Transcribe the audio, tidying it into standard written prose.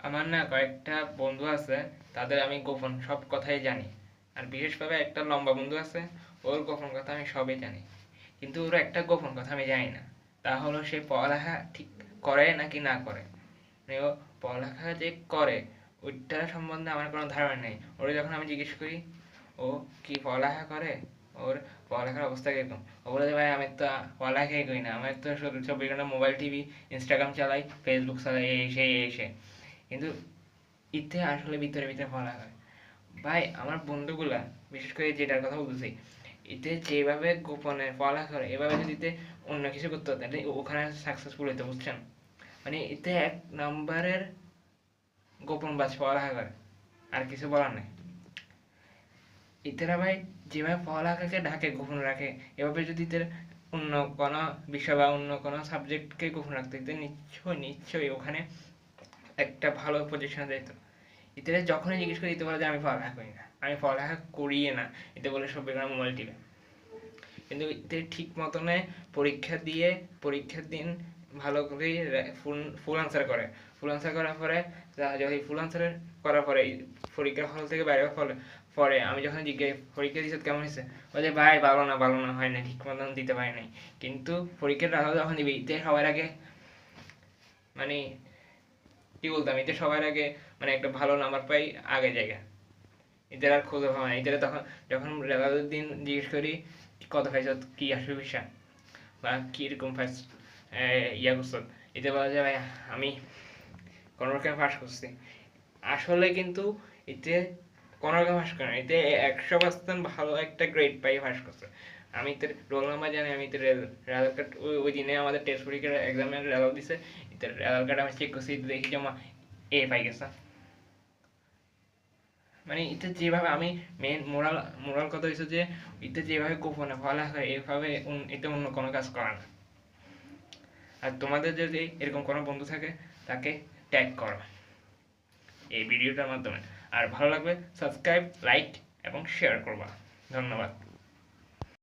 আমার না কয়েকটা বন্ধু আছে, তাদের আমি গোপন সব কথাই জানি। আর বিশেষভাবে একটা লম্বা বন্ধু আছে, ওর গোপন কথা আমি সবই জানি। কিন্তু ওর একটা গোপন কথা আমি জানি না, তা হলো সে পড়ালেখা ঠিক করে নাকি না করে। মানে ও পড়ালেখা যে করে ওইটা সম্বন্ধে আমার কোনো ধারণা নেই। ওরে যখন আমি জিজ্ঞেস করি ও কি পড়ালেখা করে, ওর পড়ালেখার অবস্থা কিরকম, ও বলে যে ভাই আমি তো পড়ালেখাই করি না, আমার তো শুধু 24 ঘন্টা মোবাইল টিভি ইনস্টাগ্রাম চালাই, ফেসবুক চালাই, এই সেই এই সেই। কিন্তু ইতে আসলে ভিতরে ভিতরে পড়া হয়। ভাই আমার বন্ধুগুলা, বিশেষ করে যেটার কথা বলতেছি, এতে যেভাবে গোপনে পড়ালেখা করে এভাবে যদি এতে অন্য কিছু করতে হতো তাহলে ওখানে সাকসেসফুল হতো, বুঝছেন? মানে এতে এক নাম্বারের গোপন বাজ পড়ালেখা করে, আর কিছু বলার নেই। ইতেরা ভাই যেভাবে পড়ালেখাকে ঢাকে গোপন রাখে, এভাবে যদি এদের অন্য কোনো বিষয় বা অন্য কোনো সাবজেক্টকে গোপন রাখতে, এতে নিশ্চয়ই নিশ্চয়ই ওখানে একটা ভালো পজিশনে যেত। এতে যখনই জিজ্ঞেস করি এতে বলে যে আমি পড়ালেখা করি না, আমি পড়ালেখা করিয়ে না, এতে বলে সব বেকার মোবাইল টিপে। কিন্তু এতে ঠিক মতনে পরীক্ষার দিন ভালো করে ফুল ফুল আনসার করে। ফুল আনসার করার পরে যখন ফুল আনসার করার পরে পরীক্ষার হল থেকে বাইরে ফলে পরে আমি যখন জিজ্ঞেস পরীক্ষা দিচ্ছে কেমন হয়েছে, বলে ভাই ভালো না হয় না, ঠিক মতন দিতে পারি নাই। কিন্তু পরীক্ষার রাজা যখন দিবি এতে সবার আগে, মানে কি বলতাম, এতে সবার আগে মানে একটা ভালো নাম্বার পাই, আগে জায়গা। এদের আর খোঁজও হয় না। এদের তখন যখন রেজাল্টের দিন জিজ্ঞেস করি কত পাইছ, কি আসবে বিষয় বা কিরকম ফার্স্ট ইয়া করছো, এতে বলা যায় ভাই আমি কোনো রকম পাস করছি। আসলে কিন্তু এতে কোনো রকম পাস করে না, এতে 100% ভালো একটা গ্রেড পাই পাস করছে। আমি তো রোল নাম্বার জানি, আমি তো রেজাল্ট কার্ড ওই দিনে আমাদের টেস্ট পরীক্ষার এক্সামের রেজাল্ট দিছে, এতে রেজাল্ট কার্ড আমি চেক করছি, দেখি জমা এ পাই গেছে। মানে এতে যেভাবে আমি মেন মোরাল মোরাল কথা হচ্ছে যে এতে যেভাবে গোপনে বলা হয় এভাবে এতে অন্য কোনো কাজ করা না। আর তোমাদের যদি এরকম কোনো বন্ধু থাকে তাকে ট্যাগ করো এই ভিডিওটার মাধ্যমে। আর ভালো লাগবে সাবস্ক্রাইব, লাইক এবং শেয়ার করবা। ধন্যবাদ।